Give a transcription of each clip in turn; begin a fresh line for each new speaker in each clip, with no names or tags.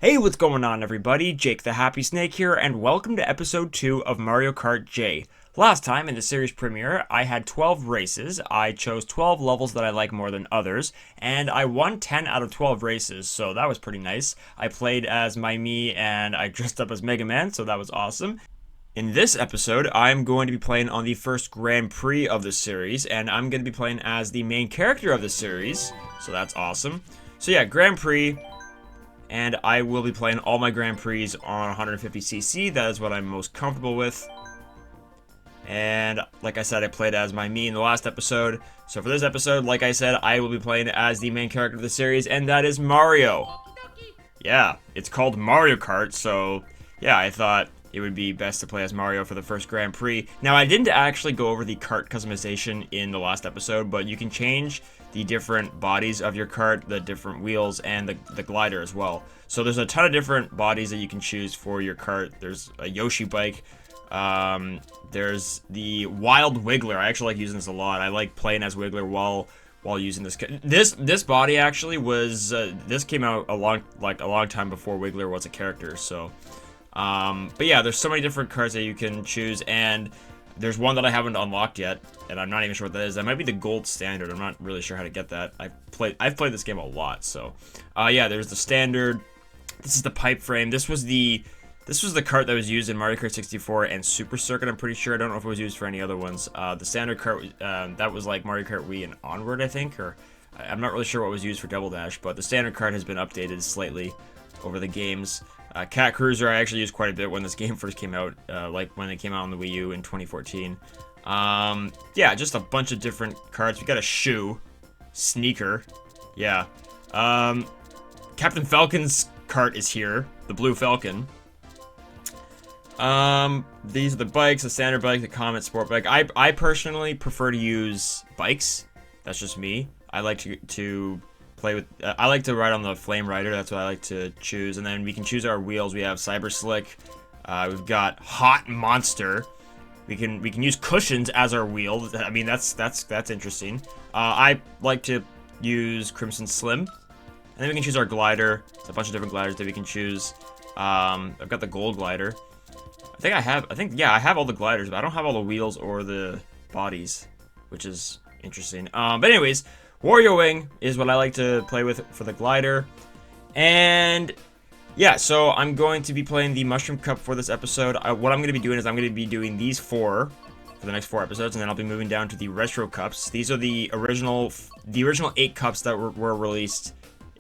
Hey, what's going on, everybody? Jake the Happy Snake here, and welcome to episode 2 of Mario Kart J. Last time in the series premiere, I had 12 races. I chose 12 levels that I like more than others, and I won 10 out of 12 races, so that was pretty nice. I played as my me, and I dressed up as Mega Man, so that was awesome. In this episode, I'm going to be playing on the first Grand Prix of the series, and I'm going to be playing as the main character of the series, so that's awesome. So yeah, Grand Prix. And I will be playing all my Grand Prix on 150cc. That is what I'm most comfortable with. And like I said, I played as my me in the last episode. So for this episode, like I said, I will be playing as the main character of the series, and that is Mario. Yeah, it's called Mario Kart, so yeah, I thought it would be best to play as Mario for the first Grand Prix. Now, I didn't actually go over the kart customization in the last episode, but you can change the different bodies of your kart, the different wheels, and the glider as well. So there's a ton of different bodies that you can choose for your kart. There's a Yoshi bike. There's the Wild Wiggler. I actually like using this a lot. I like playing as Wiggler while using this. This body actually was this came out a long time before Wiggler was a character. So, but yeah, there's so many different cards that you can choose, and there's one that I haven't unlocked yet, and I'm not even sure what that is. That might be the gold standard. I'm not really sure how to get that. I've played this game a lot. So, yeah, there's the standard. This is the pipe frame. This was the cart that was used in Mario Kart 64 and Super Circuit, I'm pretty sure. I don't know if it was used for any other ones. The standard cart, that was like Mario Kart Wii and Onward, I think, or I'm not really sure what was used for Double Dash, but the standard cart has been updated slightly over the games. Cat Cruiser I actually used quite a bit when this game first came out, like when it came out on the Wii U in 2014. Yeah, just a bunch of different carts. We got a shoe, sneaker, yeah. Captain Falcon's cart is here, the Blue Falcon. These are the bikes, the standard bike, the Comet Sport bike. I personally prefer to use bikes. That's just me. I like to play with, I like to ride on the Flame Rider. That's what I like to choose. And then we can choose our wheels. We have Cyber Slick. We've got Hot Monster. We can use cushions as our wheel. I mean, that's interesting. I like to use Crimson Slim. And then we can choose our glider. It's a bunch of different gliders that we can choose. I've got the gold glider. I have all the gliders, but I don't have all the wheels or the bodies, which is interesting. But anyways, Wario Wing is what I like to play with for the glider. And yeah, so I'm going to be playing the Mushroom Cup for this episode. What I'm going to be doing is I'm going to be doing these 4 for the next 4 episodes, and then I'll be moving down to the Retro Cups. These are the original 8 cups that were released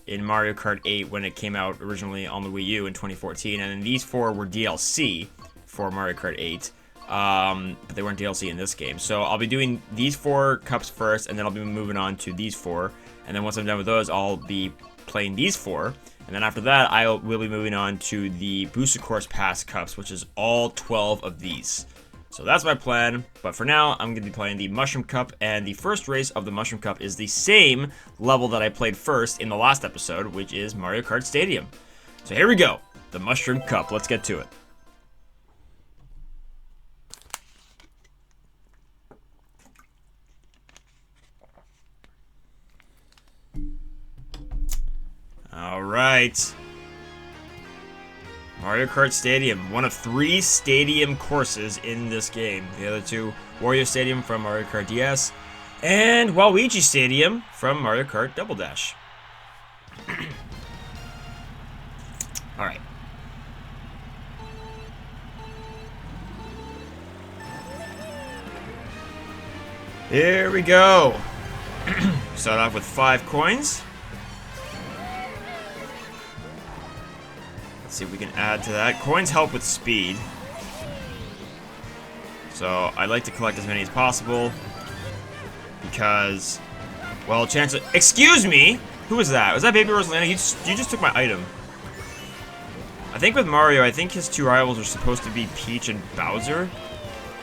in Mario Kart 8 when it came out originally on the Wii U in 2014, and then these 4 were DLC for Mario Kart 8, but they weren't DLC in this game. So I'll be doing these 4 cups first, and then I'll be moving on to these 4, and then once I'm done with those, I'll be playing these 4, and then after that, will be moving on to the Booster Course Pass cups, which is all 12 of these. So that's my plan, but for now, I'm going to be playing the Mushroom Cup, and the first race of the Mushroom Cup is the same level that I played first in the last episode, which is Mario Kart Stadium. So here we go, the Mushroom Cup. Let's get to it. Alright. Mario Kart Stadium, one of 3 stadium courses in this game. The other 2, Wario Stadium from Mario Kart DS, and Waluigi Stadium from Mario Kart Double Dash. Alright. Here we go. Start off with 5 coins. Let's see if we can add to that. Coins help with speed. So I like to collect as many as possible because, well, chances. Excuse me! Who was that? Was that Baby Rosalina? You just took my item. I think with Mario, I think his 2 rivals are supposed to be Peach and Bowser,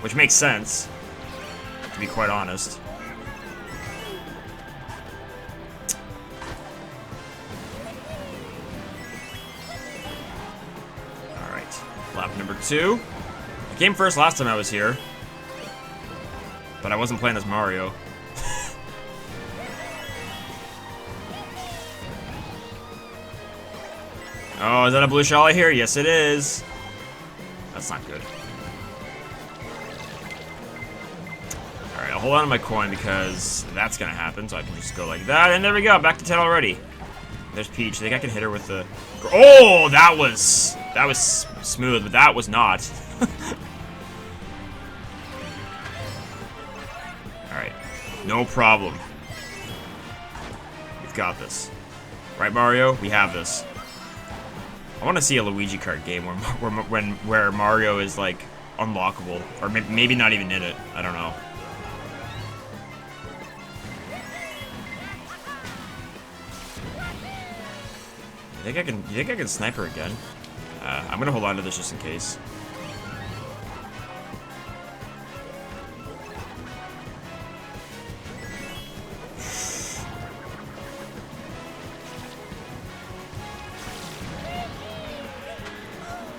which makes sense, to be quite honest. Lap number 2. I came first last time I was here, but I wasn't playing as Mario. Oh, is that a blue shell I hear? Yes, it is. That's not good. Alright, I'll hold on to my coin because that's gonna happen, so I can just go like that, and there we go, back to 10 already. There's Peach. I think I can hit her with the... Oh, that was smooth, but that was not. Alright, no problem. We've got this. Right, Mario? We have this. I want to see a Luigi Kart game where Mario is, like, unlockable. Or maybe not even in it. I don't know. You think I can snipe her again? I'm gonna hold on to this just in case.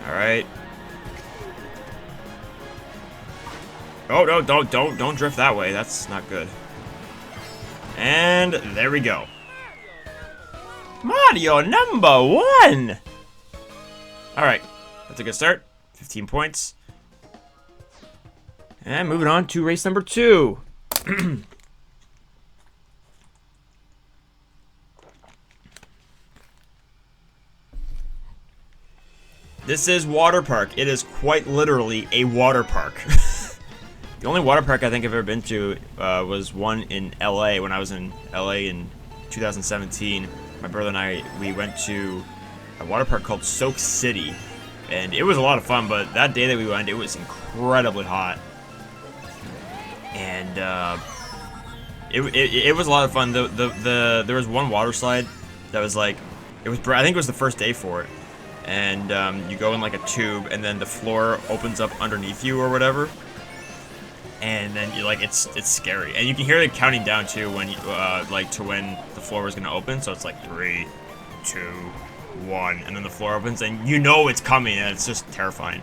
Alright. Oh no, don't drift that way. That's not good. And there we go. Mario #1! Alright, that's a good start. 15 points. And moving on to race number 2. This is water park. It is quite literally a water park. The only water park I think I've ever been to was one in LA when I was in LA in 2017. My brother and I, we went to a water park called Soak City, and it was a lot of fun, but that day that we went, it was incredibly hot. And it was a lot of fun. There was one water slide that was like, I think it was the first day for it. And you go in like a tube, and then the floor opens up underneath you or whatever. And then you it's scary, and you can hear it counting down too when you like to when the floor was gonna open. So it's like 3, 2, 1, and then the floor opens, and you know it's coming, and it's just terrifying.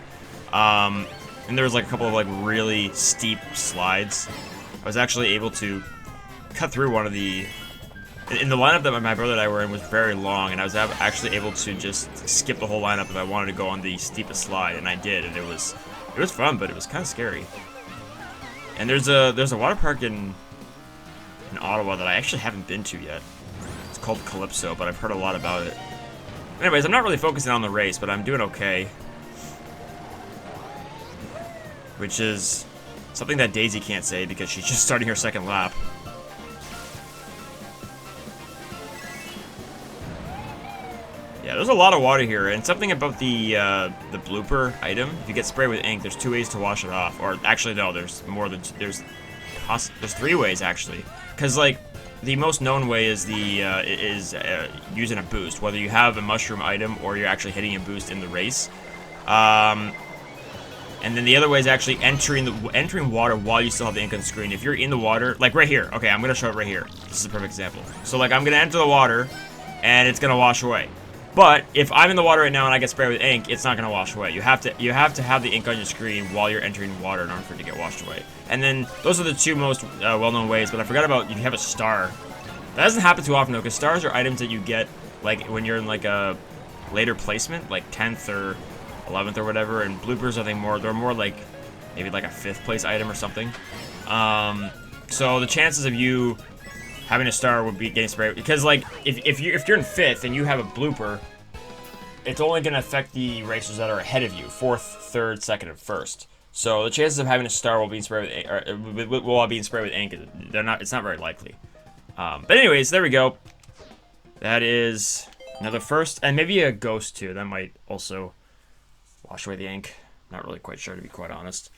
And there was like a couple of like really steep slides. I was actually able to cut through one of the. In the lineup that my brother and I were in was very long, and I was actually able to just skip the whole lineup if I wanted to go on the steepest slide, and I did, and it was fun, but it was kind of scary. And there's a water park in Ottawa that I actually haven't been to yet. It's called Calypso, but I've heard a lot about it. Anyways, I'm not really focusing on the race, but I'm doing okay. Which is something that Daisy can't say because she's just starting her second lap. Yeah, there's a lot of water here, and something about the blooper item. If you get sprayed with ink, there's 2 ways to wash it off. Or actually, no, there's more than there's 3 ways actually. Because like the most known way is using a boost, whether you have a mushroom item or you're actually hitting a boost in the race. And then the other way is actually entering water while you still have the ink on the screen. If you're in the water, like right here. Okay, I'm gonna show it right here. This is a perfect example. So like I'm gonna enter the water, and it's gonna wash away. But if I'm in the water right now and I get sprayed with ink, it's not gonna wash away. You have to have the ink on your screen while you're entering water in order for it to get washed away. And then those are the 2 most well-known ways. But I forgot about if you have a star. That doesn't happen too often though, because stars are items that you get like when you're in like a later placement, like 10th or 11th or whatever. And bloopers, I think they're more like maybe like a 5th place item or something. So the chances of you having a star would be getting sprayed, because like if you're in 5th and you have a blooper, it's only going to affect the racers that are ahead of you, 4th, 3rd, 2nd, and 1st. So the chances of having a star while being sprayed with ink, it's not very likely. But anyways, there we go. That is another first, and maybe a ghost too. That might also wash away the ink. Not really quite sure, to be quite honest.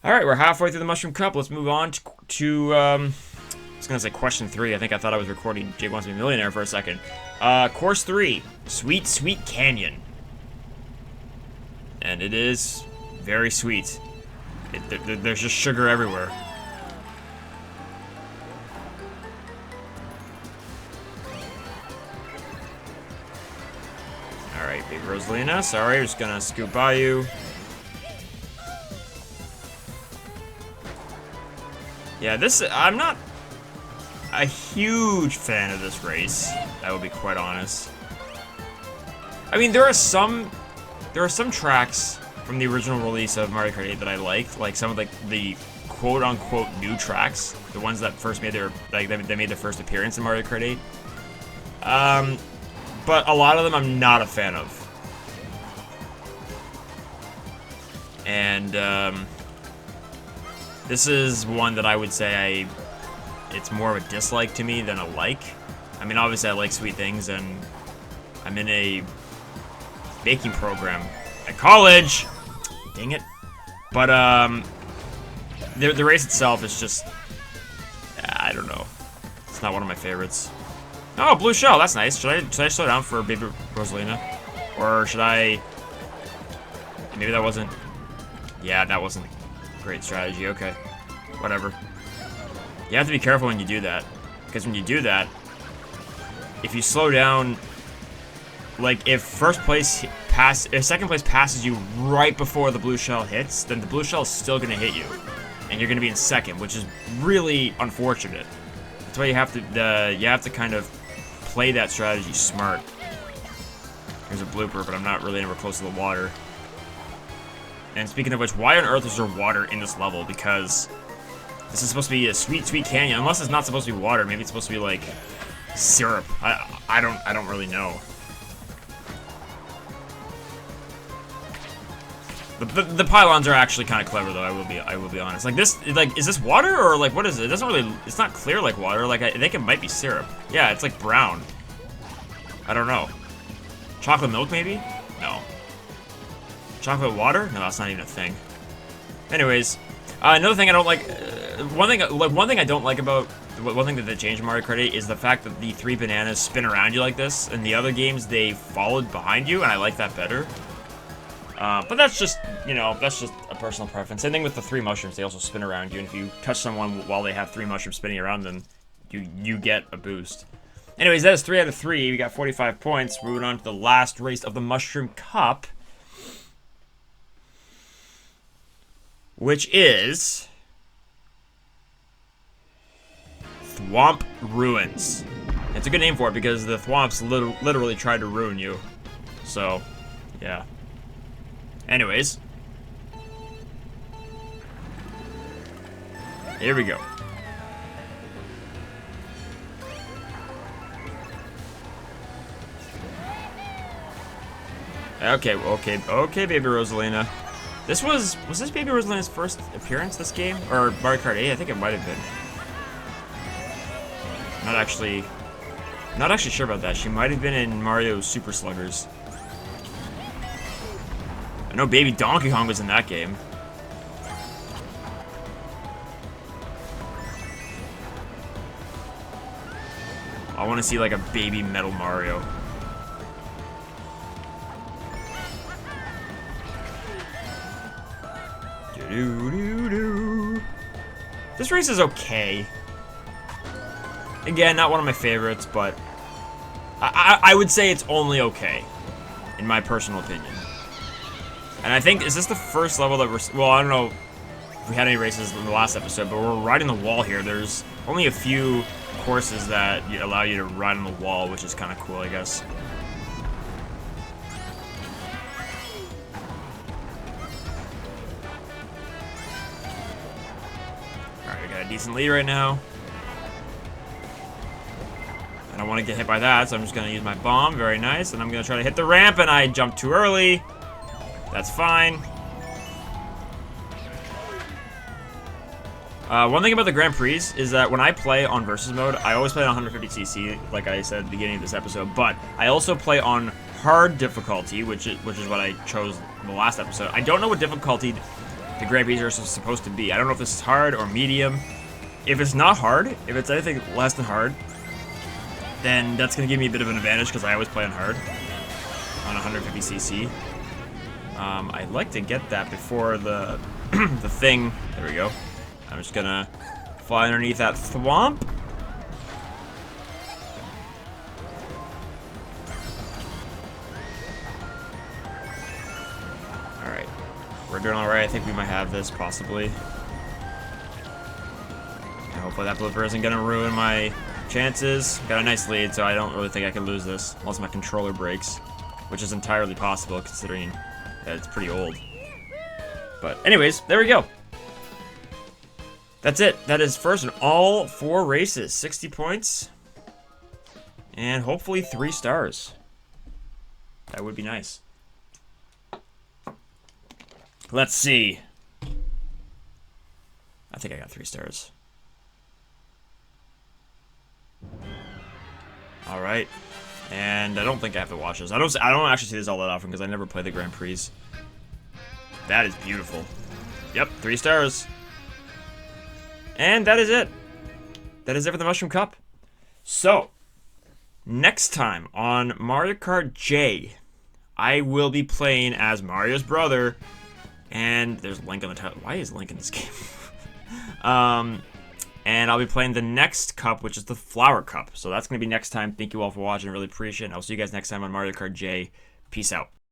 All right, we're halfway through the Mushroom Cup. Let's move on to I was gonna say question 3. I think I thought I was recording Jake Wants to Be a Millionaire for a second. Course 3, Sweet Sweet Canyon. And it is very sweet. There's just sugar everywhere. Alright, Baby Rosalina, sorry, I'm just gonna scoot by you. Yeah, I'm not a huge fan of this race, I will be quite honest. I mean, there are some tracks from the original release of Mario Kart 8 that I like some of the quote-unquote new tracks, the ones that first made their they made their first appearance in Mario Kart 8. But a lot of them I'm not a fan of. And this is one that I would say it's more of a dislike to me than a like. I mean, obviously I like sweet things, and I'm in a baking program at college. Dang it. But the race itself is just, I don't know. It's not one of my favorites. Oh, blue shell, that's nice. Should I slow down for Baby Rosalina? Or should I? Maybe that wasn't. Yeah, that wasn't a great strategy. Okay, whatever. You have to be careful when you do that, because when you do that, if you slow down, like if second place passes you right before the blue shell hits, then the blue shell is still gonna hit you, and you're gonna be in second, which is really unfortunate. That's why you have to kind of play that strategy smart. Here's a blooper, but I'm not really anywhere close to the water. And speaking of which, why on earth is there water in this level? Because this is supposed to be a sweet, sweet canyon. Unless it's not supposed to be water, maybe it's supposed to be like syrup. I don't really know. The pylons are actually kind of clever, though. I will be honest. Like this, is this water or like what is it? It doesn't really. It's not clear like water. Like I think it might be syrup. Yeah, it's like brown. I don't know. Chocolate milk, maybe? No. Chocolate water? No, that's not even a thing. Anyways, another thing I don't like. One thing I don't like about one thing that they changed in Mario Kart 8 is the fact that the 3 bananas spin around you like this. In the other games, they followed behind you, and I like that better. But that's just, that's just a personal preference. Same thing with the 3 mushrooms. They also spin around you, and if you touch someone while they have 3 mushrooms spinning around them, you get a boost. Anyways, that is 3 out of 3. We got 45 points. Moving on to the last race of the Mushroom Cup, which is Thwomp Ruins. It's a good name for it because the Thwomps literally tried to ruin you. So, yeah. Anyways. Here we go. Okay, Baby Rosalina. Was this Baby Rosalina's first appearance this game? Or Mario Kart 8? I think it might have been. Not actually sure about that. She might have been in Mario Super Sluggers. I know Baby Donkey Kong was in that game. I want to see like a baby Metal Mario. This race is okay. Again, not one of my favorites, but I would say it's only okay, in my personal opinion. And I think, is this the first level that well, I don't know if we had any races in the last episode, but we're riding the wall here. There's only a few courses that allow you to ride on the wall, which is kind of cool, I guess. Alright, we got a decent lead right now. I don't want to get hit by that, so I'm just going to use my bomb. Very nice. And I'm going to try to hit the ramp, and I jumped too early. That's fine. One thing about the Grand Prix is that when I play on Versus mode, I always play on 150cc, like I said at the beginning of this episode, but I also play on hard difficulty, which is what I chose in the last episode. I don't know what difficulty the Grand Prix are supposed to be. I don't know if this is hard or medium. If it's not hard, if it's anything less than hard, then that's going to give me a bit of an advantage because I always play on hard, on 150cc. I'd like to get that before the the thing. There we go. I'm just going to fly underneath that thwomp. Alright. We're doing alright. I think we might have this, possibly. And hopefully that blooper isn't going to ruin my chances. Got a nice lead, so I don't really think I can lose this, unless my controller breaks. which is entirely possible considering that it's pretty old. But anyways, there we go. That's it. That is first in all 4 races. 60 points. And hopefully 3 stars. That would be nice. Let's see. I think I got 3 stars. All right. And I don't think I have to watch this. I don't actually see this all that often because I never play the Grand Prix. That is beautiful. Yep, 3 stars. And that is it. That is it for the Mushroom Cup. So, next time on Mario Kart J, I will be playing as Mario's brother. And there's Link on the title. Why is Link in this game? And I'll be playing the next cup, which is the Flower Cup. So that's going to be next time. Thank you all for watching. I really appreciate it. And I'll see you guys next time on Mario Kart J. Peace out.